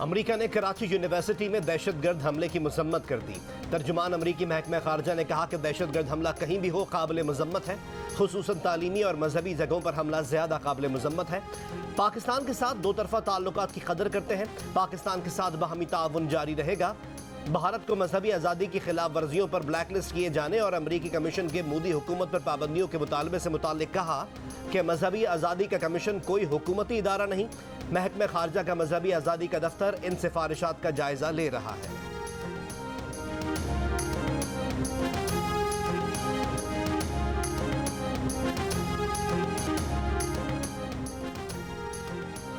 America ने Karachi university में दहशतगर्द हमले की मजम्मत कर दी। तर्जुमान अमेरिकी महकमा खारजा ने कहा कि दहशतगर्द हमला कहीं भी हो काबिल मजम्मत है, खुसूसन तालीमी और मजहबी जगहों पर हमला ज्यादा काबिल मजम्मत है। पाकिस्तान के साथ दो तरफा ताल्लुकात की कदर करते हैं, पाकिस्तान के साथ बाहमी ताउन जारी रहेगा। भारत को मजहबी आज़ादी की खिलाफ वर्जियों पर ब्लैकलिस्ट किए जाने और अमरीकी कमीशन के मोदी हुकूमत पर पाबंदियों के मुतालबे से मुताल्लिक कहा कि मजहबी आज़ादी का कमीशन कोई हुकूमती इदारा नहीं। महकमा खारजा का मजहबी आज़ादी का दफ्तर इन सिफारिशात का जायजा ले रहा है।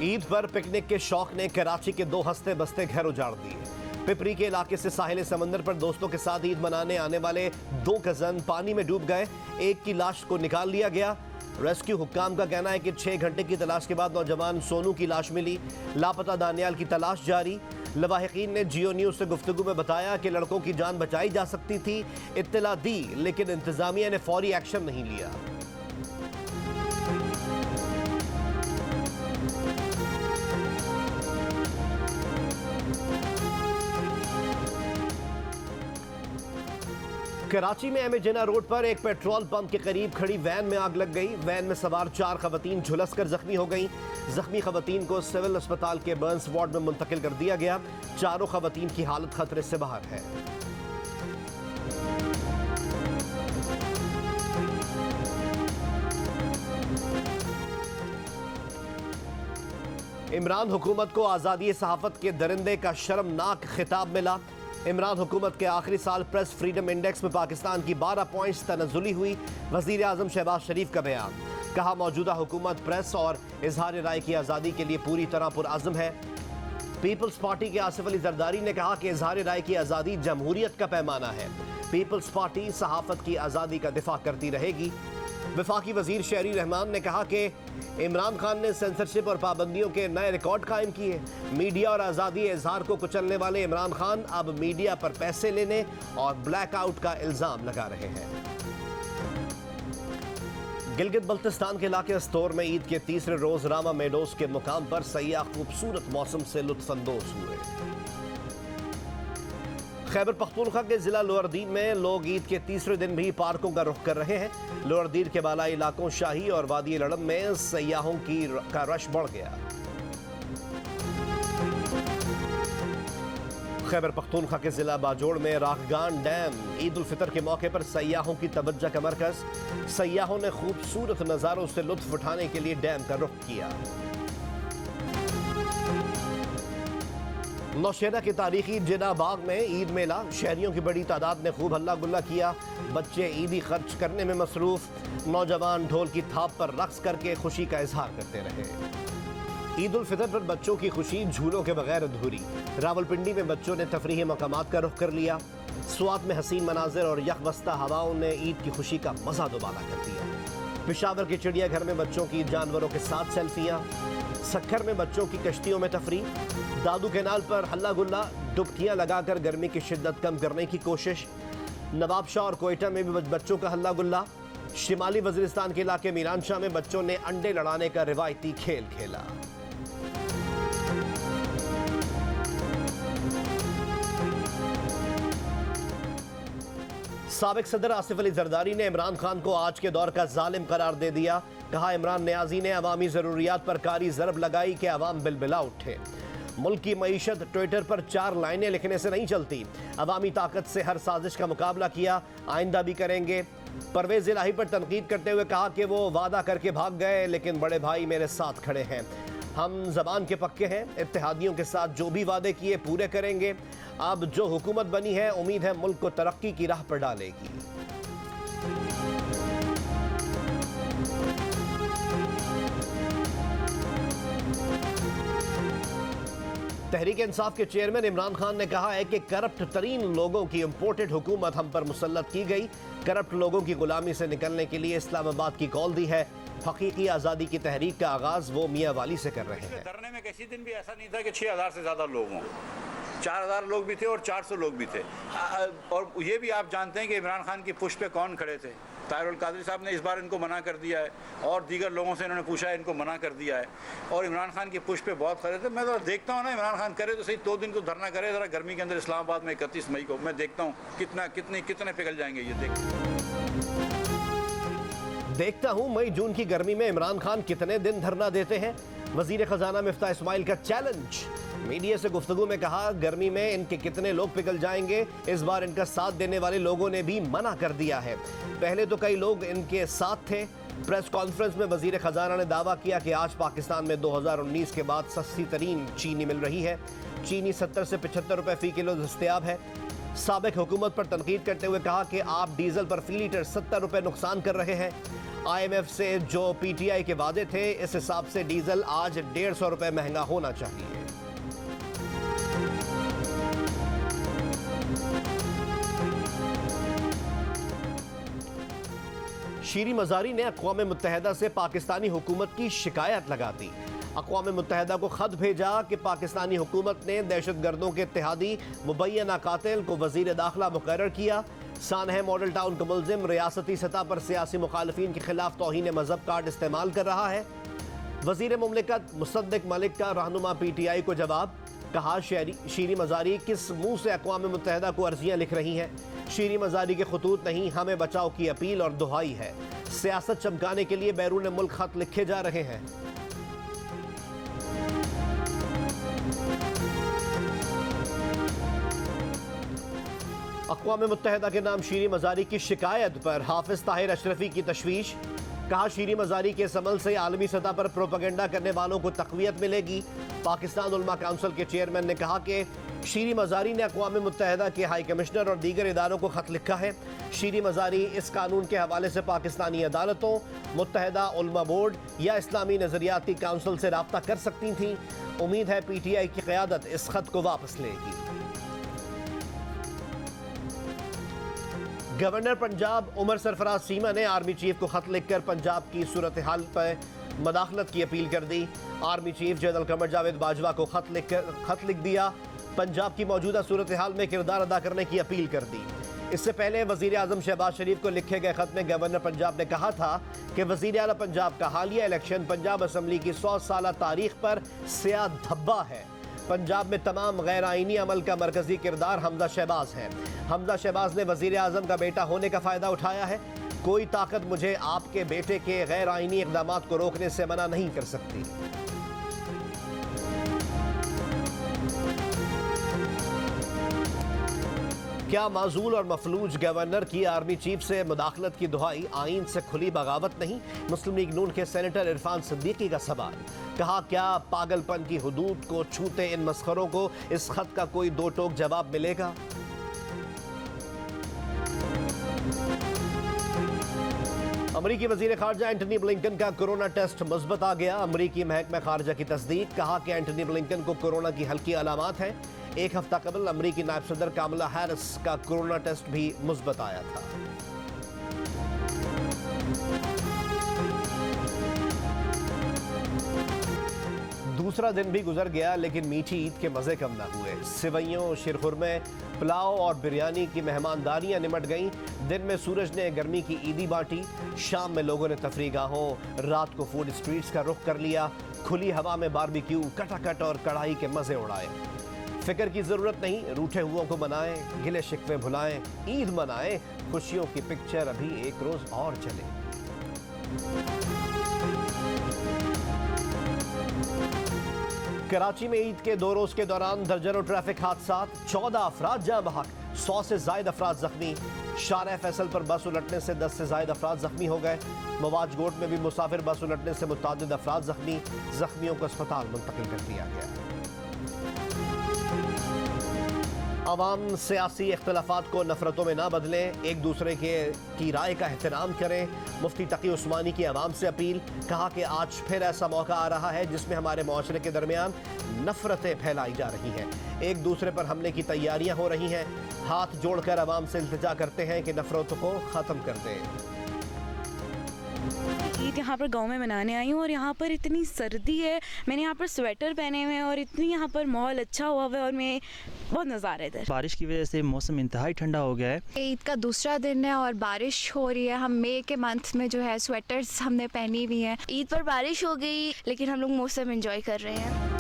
ईद पर पिकनिक के शौक ने कराची के 2 हंसते बसते घर उजाड़ दिए। पिपरी के इलाके से साहिल समंदर पर दोस्तों के साथ ईद मनाने आने वाले 2 कजन पानी में डूब गए। एक की लाश को निकाल लिया गया। रेस्क्यू हुक्काम का कहना है कि 6 घंटे की तलाश के बाद नौजवान सोनू की लाश मिली। लापता दानियाल की तलाश जारी। लवाहिकीन ने जियो न्यूज से गुफ्तगू में बताया कि लड़कों की जान बचाई जा सकती थी, इत्तला दी लेकिन इंतजामिया ने फौरी एक्शन नहीं लिया। कराची में एम ए जिन्ना रोड पर एक पेट्रोल पंप के करीब खड़ी वैन में आग लग गई। वैन में सवार 4 खवातीन झुलसकर जख्मी हो गईं। जख्मी खवातीन को सिविल अस्पताल के बर्न्स वार्ड में मुंतकिल कर दिया गया। चारों खवातीन की हालत खतरे से बाहर है। इमरान हुकूमत को आज़ादी सहाफ़त के दरिंदे का शर्मनाक खिताब मिला। इमरान हुकूमत के आखिरी साल प्रेस फ्रीडम इंडेक्स में पाकिस्तान की 12 पॉइंट्स तनज़ुली हुई। वज़ीर आज़म शहबाज शरीफ का बयान, कहा मौजूदा हुकूमत प्रेस और इजहार राय की आज़ादी के लिए पूरी तरह पुरअज़्म है। पीपल्स पार्टी के आसिफ अली जरदारी ने कहा कि इजहार राय की आज़ादी जमहूरियत का पैमाना है। पीपल्स पार्टी सहाफ़त की आज़ादी का दिफा करती रहेगी। वफाकी वज़ीर शहरी रहमान ने कहा कि इमरान खान ने सेंसरशिप और पाबंदियों के नए रिकॉर्ड कायम किए। मीडिया और आज़ादी इजहार को कुचलने वाले इमरान खान अब मीडिया पर पैसे लेने और ब्लैकआउट का इल्ज़ाम लगा रहे हैं। गिलगित बल्तिस्तान के इलाके अस्तोर में ईद के तीसरे रोज रामा मेडोज के मुकाम पर सयाह खूबसूरत मौसम से लुत्फानंदोज हुए। खैबर पख्तूनख्वा के जिला लोअरदीन में लोग ईद के तीसरे दिन भी पार्कों का रुख कर रहे हैं। लोअरदीन के बालाई इलाकों शाही और वादी लड़म में सयाहों का रश बढ़ गया। खैबर पख्तूनख्वा के जिला बाजोड़ में राखगान डैम ईद उल फितर के मौके पर सयाहों की तवज्जो का मरकज। सयाहों ने खूबसूरत नज़ारों से लुत्फ उठाने के लिए डैम का रुख किया। नौशेरा के तारीखी जिन्ना बाग में ईद मेला, शहरियों की बड़ी तादाद ने खूब हल्ला गुल्ला किया। बच्चे ईदी खर्च करने में मसरूफ। नौजवान ढोल की थाप पर रक्स करके खुशी का इजहार करते रहे। ईद उल फितर पर बच्चों की खुशी झूलों के बगैर अधूरी। रावलपिंडी में बच्चों ने तफरीही मकामात का रुख कर लिया। स्वात में हसीन मनाजिर और यकबस्ता हवाओं ने ईद की खुशी का मजा दोबारा कर दिया। पेशावर के चिड़ियाघर में बच्चों की जानवरों के साथ सेल्फियां। सक्खर में बच्चों की कश्तियों में तफरी। दादू कैनाल पर हल्ला गुल्ला, डुबकियां लगाकर गर्मी की शिद्दत कम करने की कोशिश। नवाबशाह और कोयटा में भी बच्चों का हल्ला गुल्ला। शिमाली वजीरिस्तान के इलाके मीरानशाह में बच्चों ने अंडे लड़ाने का रिवायती खेल खेला। साबिक सदर आसिफ अली जरदारी ने इमरान खान को आज के दौर का जालिम करार दे दिया। कहा इमरान न्याजी ने अवामी ज़रूरियात पर कारी ज़रब लगाई कि अवाम बिलबिला उठे। मुल्क की मईशत ट्विटर पर 4 लाइनें लिखने से नहीं चलती। अवामी ताकत से हर साजिश का मुकाबला किया, आइंदा भी करेंगे। परवेज़ इलाही पर तनकीद करते हुए कहा कि वो वादा करके भाग गए लेकिन बड़े भाई मेरे साथ खड़े हैं। हम ज़बान के पक्के हैं, इत्तेहादियों के साथ जो भी वादे किए पूरे करेंगे। अब जो हुकूमत बनी है उम्मीद है मुल्क को तरक्की की राह पर डालेगी। तहरीक इंसाफ के चेयरमैन इमरान खान ने कहा है कि करप्ट तरीन लोगों की इंपोर्टेड हुकूमत हम पर मुसल्लत की गई। करप्ट लोगों की गुलामी से निकलने के लिए इस्लामाबाद की कॉल दी है। हकीकी आज़ादी की तहरीक का आगाज वो मियाँ वाली से कर रहे हैं। धरने में किसी दिन भी ऐसा नहीं था कि 6000 से ज़्यादा लोग हों। 4000 लोग भी थे और 400 लोग भी थे। और ये भी आप जानते हैं कि इमरान खान की पुश पे कौन खड़े थे। ताहिर अल कादरी साहब ने इस बार इनको मना कर दिया है और दीगर लोगों से इन्होंने पूछा है, इनको मना कर दिया है। और इमरान खान की पुश पे बहुत खड़े थे। मैं तो देखता हूँ ना, इमरान खान करे तो सही 2 दिन को धरना करे ज़रा गर्मी के अंदर इस्लामाबाद में 31 मई को। मैं देखता हूँ कितने पिघल जाएंगे ये देखता हूं मई जून की गर्मी में इमरान खान कितने दिन धरना देते हैं। वजीर खजाना मिफ्ताह इस्माइल का चैलेंज। मीडिया से गुफ्तगू में कहा, गर्मी में इनके कितने लोग पिघल जाएंगे। इस बार इनका साथ देने वाले लोगों ने भी मना कर दिया है। पहले तो कई लोग इनके साथ थे। प्रेस कॉन्फ्रेंस में वजीर खजाना ने दावा किया कि आज पाकिस्तान में 2019 के बाद सस्ती तरीन चीनी मिल रही है। चीनी 70 से 75 रुपए फी किलो दस्तयाब है। साबिक हुकूमत पर तनकीद करते हुए कहा कि आप डीजल पर फी लीटर 70 रुपए नुकसान कर रहे हैं। IMF से जो PTI के वादे थे, इस हिसाब से डीजल आज 150 रुपए महंगा होना चाहिए। शीरी मजारी ने अक़वाम मुत्तहिदा से पाकिस्तानी हुकूमत की शिकायत लगा दी। अक़वाम मुत्तहिदा को खत भेजा कि पाकिस्तानी हुकूमत ने दहशतगर्दों के इत्तेहादी मुबैना कातिल को वज़ीर दाखिला मुकर्रर किया। सानह मॉडल टाउन का मुल्ज़िम रियासती सतह पर सियासी मुखालिफिन के खिलाफ तौहीन मज़हब कार्ड इस्तेमाल कर रहा है। वज़ीर मुमलिकत मुसद्दिक मलिक का रहनुमा PTI को जवाब। कहा, शीरी मजारी किस मुंह से अक़वाम मुत्तहिदा को अर्जियाँ लिख रही हैं। शीरी मजारी के खतूत नहीं, हमें बचाव की अपील और दुहाई है। सियासत चमकाने के लिए बैरून मुल्क खत लिखे जा रहे हैं। अक़वाम मुत्तहिदा के नाम शीरी मजारी की शिकायत पर हाफिज ताहिर अशरफी की तशवीश। कहा, शीरी मजारी के इस अमल से आलमी सतह पर प्रोपेगेंडा करने वालों को तक़वियत मिलेगी। पाकिस्तान उलमा काउंसिल के चेयरमैन ने कहा कि शीरी मजारी ने अक़वाम मुत्तहिदा के हाई कमिश्नर और दीगर इदारों को खत लिखा है। शीरी मजारी इस कानून के हवाले से पाकिस्तानी अदालतों, मुत्तहिदा उलमा बोर्ड या इस्लामी नज़रियाती काउंसिल से रब्ता कर सकती थीं। उम्मीद है PTI की क़यादत इस खत को वापस लेगी। गवर्नर पंजाब उमर सरफराज सीमा ने आर्मी चीफ को खत लिखकर पंजाब की सूरत हाल पर मदाखलत की अपील कर दी। Army chief general Qamar Javed Bajwa को खत लिख दिया। पंजाब की मौजूदा सूरत हाल में किरदार अदा करने की अपील कर दी। इससे पहले वज़ीर आज़म शहबाज शरीफ को लिखे गए खत में गवर्नर पंजाब ने कहा था कि वज़ीर आला पंजाब का हालिया इलेक्शन पंजाब असम्बली की 100 साला तारीख पर स्याह धब्बा है। पंजाब में तमाम गैर आइनी अमल का मरकजी किरदार हमजा शहबाज है। हमजा शहबाज ने वज़ीर आज़म का बेटा होने का फ़ायदा उठाया है। कोई ताकत मुझे आपके बेटे के गैर आइनी इक़दामात को रोकने से मना नहीं कर सकती। क्या माजूल और मफलूज गवर्नर की आर्मी चीफ से मुदाखलत की दुहाई आइन से खुली बगावत नहीं? मुस्लिम लीग नून के सेनेटर इरफान सिद्दीकी का सवाल। कहा, क्या पागलपन की हुदूद को छूते इन मस्खरों को इस खत का कोई दो टोक जवाब मिलेगा? अमरीकी वज़ीर ख़ारजा एंटनी ब्लिंकन का कोरोना टेस्ट मुस्बत आ गया। अमरीकी महकमा ख़ारजा की तस्दीक। कहा कि एंटनी ब्लिंकन को कोरोना की हल्की अलामात हैं। एक हफ्ता कबल अमरीकी नायब सदर कामला हैरिस का कोरोना टेस्ट भी मुस्बत आया था। दूसरा दिन भी गुजर गया लेकिन मीठी ईद के मज़े कम ना हुए। सिवैयों, शिरखुरमे, पुलाव और बिरयानी की मेहमानदारियां निमट गईं। दिन में सूरज ने गर्मी की ईदी बांटी। शाम में लोगों ने तफरीगाहों, रात को फूड स्ट्रीट्स का रुख कर लिया। खुली हवा में बारबेक्यू, कटाकट और कढ़ाई के मज़े उड़ाए। फिक्र की ज़रूरत नहीं, रूठे हुओं को मनाएं, गिले शिकवे भुलाएं, ईद मनाएं। खुशियों की पिक्चर अभी एक रोज़ और चले। कराची में ईद के 2 रोज़ के दौरान दर्जनों ट्रैफिक हादसात, 14 अफराद जाँ बहक, 100 से ज़ायद अफराद जख्मी। शारह फैसल पर बस उलटने से 10 से ज़ायद अफराद जख्मी हो गए। मवाज गोट में भी मुसाफिर बस उलटने से मुतादिद अफराद जख्मी। जख्मियों को अस्पताल मुंतकिल कर दिया गया। अवाम सियासी इख्तलाफात को नफरतों में ना बदलें, एक दूसरे की राय का एहतराम करें। मुफ्ती तकी उस्मानी की अवाम से अपील। कहा कि आज फिर ऐसा मौका आ रहा है जिसमें हमारे माशरे के दरमियान नफरतें फैलाई जा रही हैं, एक दूसरे पर हमले की तैयारियां हो रही हैं। हाथ जोड़कर अवाम से इल्तिजा करते हैं कि नफरतों को ख़त्म कर दें। ईद यहाँ पर गांव में मनाने आई हूँ और यहाँ पर इतनी सर्दी है, मैंने यहाँ पर स्वेटर पहने हुए हैं और इतनी यहाँ पर माहौल अच्छा हुआ है और मैं बहुत नज़ा आ रहा है इधर। बारिश की वजह से मौसम इंतहाई ठंडा हो गया है। ईद का दूसरा दिन है और बारिश हो रही है। हम मई के मंथ में जो है स्वेटर्स हमने पहनी हुई हैं। ईद पर बारिश हो गई लेकिन हम लोग मौसम एंजॉय कर रहे हैं।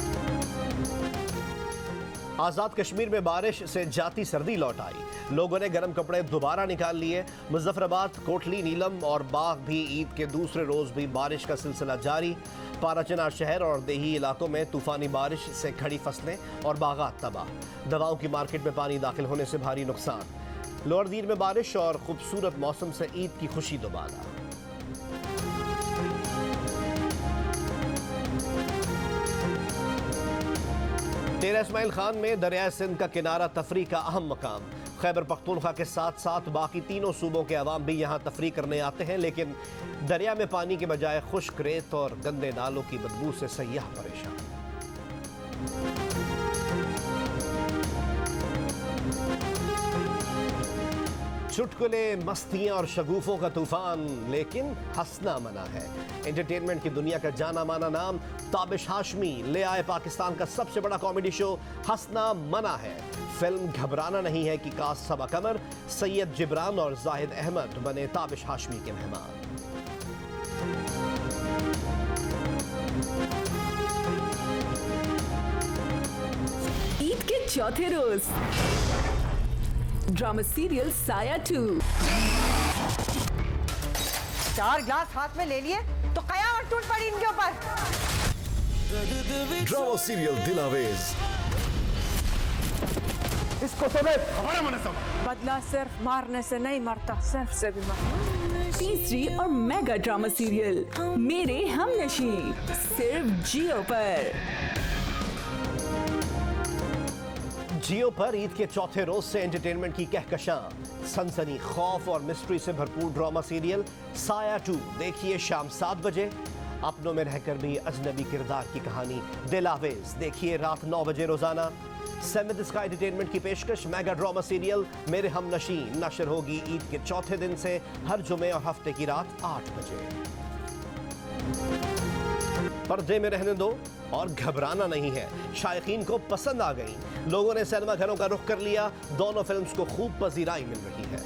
आज़ाद कश्मीर में बारिश से जाती सर्दी लौट आई, लोगों ने गर्म कपड़े दोबारा निकाल लिए। मुजफ्फराबाद, कोटली, नीलम और बाग भी ईद के दूसरे रोज भी बारिश का सिलसिला जारी। पाराचना शहर और देही इलाकों में तूफानी बारिश से खड़ी फसलें और बागात तबाह। दवाओं की मार्केट में पानी दाखिल होने से भारी नुकसान। लोअर दीर में बारिश और खूबसूरत मौसम से ईद की खुशी दोबारा। डेरा इस्माइल खान में दरिया सिंध का किनारा तफरी का अहम मकाम। खैबर पख्तूनख्वा के साथ साथ बाकी तीनों सूबों के अवाम भी यहाँ तफरी करने आते हैं, लेकिन दरिया में पानी के बजाय खुश्क रेत और गंदे नालों की बदबू से सयाह परेशान। चुटकुले, मस्तियां और शगुफों का तूफान, लेकिन हंसना मना है। एंटरटेनमेंट की दुनिया का जाना माना नाम ताबिश हाशमी ले आए पाकिस्तान का सबसे बड़ा कॉमेडी शो हंसना मना है। फिल्म घबराना नहीं है की कास्ट सबा कमर, सैयद जिब्रान और जाहिद अहमद बने ताबिश हाशमी के मेहमान। ईद के चौथे रोज ड्रामा सीरियल साया 2। 4 ग्लास हाथ में ले लिए तो कयामत टूट पड़ी इनके ऊपर। Drama serial Dilawez. इसको समेत हमारा मन सब बदला सिर्फ मारने से नहीं मरता, सिर्फ से भी मरता। तीसरी और मेगा ड्रामा सीरियल मेरे हमनशी सिर्फ जियो पर। जियो पर ईद के चौथे रोज से एंटरटेनमेंट की कहकशां, सनसनी, खौफ और मिस्ट्री से भरपूर ड्रामा सीरियल साया 2 देखिए शाम 7 बजे। अपनों में रहकर भी अजनबी किरदार की कहानी दिलावेज देखिए रात 9 बजे रोजाना। सेवेंथ स्काई एंटरटेनमेंट की पेशकश मेगा ड्रामा सीरियल मेरे हमनशी नशर होगी ईद के चौथे दिन से हर जुमे और हफ्ते की रात 8 बजे। पर्दे में रहने दो और घबराना नहीं है, शायकीन को पसंद आ गई। लोगों ने सिनेमा घरों का रुख कर लिया, दोनों फिल्म्स को खूब पजीराई मिल रही है।